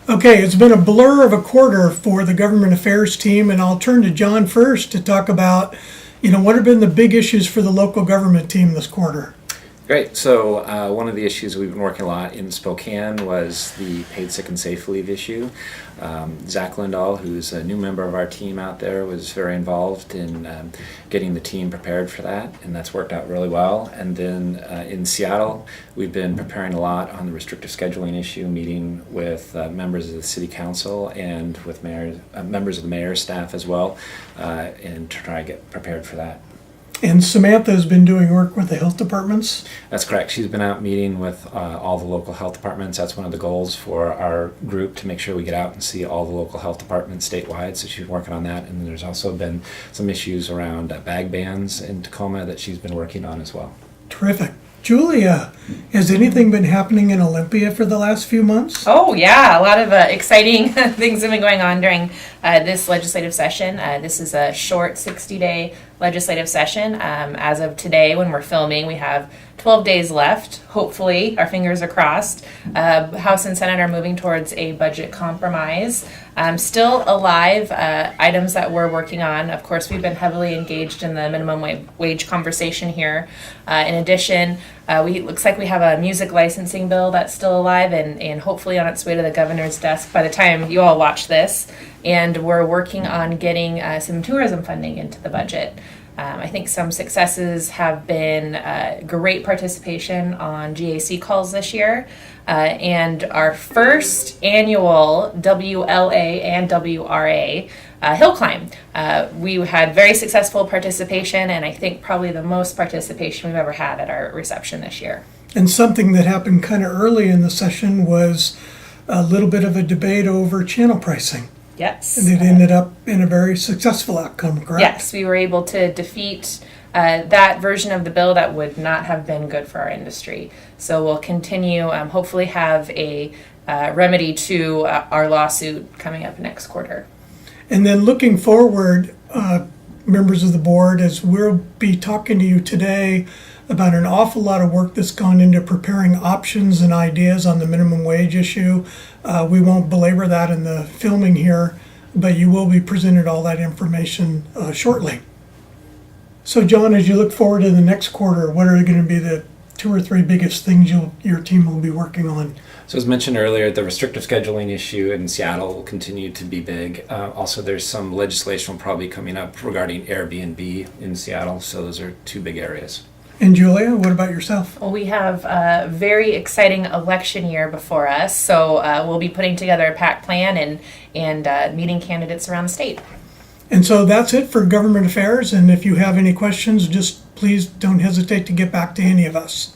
Okay, it's been a blur of a quarter for the government affairs team, and I'll turn to John first to talk about, what have been the big issues for the local government team this quarter? Great. So one of the issues we've been working a lot in Spokane was the paid sick and safe leave issue. Zach Lindahl, who's a new member of our team out there, was very involved in getting the team prepared for that, and that's worked out really well. And then in Seattle, we've been preparing a lot on the restrictive scheduling issue, meeting with members of the city council and with members of the mayor's staff as well, and to try to get prepared for that. And Samantha has been doing work with the health departments. That's correct. She's been out meeting with all the local health departments. That's one of the goals for our group, to make sure we get out and see all the local health departments statewide. So she's working on that. And then there's also been some issues around bag bans in Tacoma that she's been working on as well. Terrific. Julia, has anything been happening in Olympia for the last few months? Oh, yeah. A lot of exciting things have been going on during this legislative session. This is a short 60-day legislative session. As of today, when we're filming, we have 12 days left. Hopefully, our fingers are crossed. House and Senate are moving towards a budget compromise. Still alive, items that we're working on. Of course, we've been heavily engaged in the minimum wage conversation here. In addition, looks like we have a music licensing bill that's still alive and hopefully on its way to the governor's desk by the time you all watch this. And we're working on getting some tourism funding into the budget. I think some successes have been great participation on GAC calls this year, and our first annual WLA and WRA hill climb. We had very successful participation, and I think probably the most participation we've ever had at our reception this year. And something that happened kind of early in the session was a little bit of a debate over channel pricing. Yes. And it ended up in a very successful outcome, correct? Yes, we were able to defeat that version of the bill that would not have been good for our industry. So we'll continue, hopefully have a remedy to our lawsuit coming up next quarter. And then looking forward, members of the board, as we'll be talking to you today about an awful lot of work that's gone into preparing options and ideas on the minimum wage issue. We won't belabor that in the filming here, but you will be presented all that information shortly. So John, as you look forward to the next quarter, what are going to be the 2 or 3 biggest things your team will be working on? So as mentioned earlier, the restrictive scheduling issue in Seattle will continue to be big. Also, there's some legislation probably coming up regarding Airbnb in Seattle. So those are 2 big areas. And Julia, what about yourself? Well, we have a very exciting election year before us, so we'll be putting together a PAC plan and meeting candidates around the state. And so that's it for government affairs. And if you have any questions, just please don't hesitate to get back to any of us.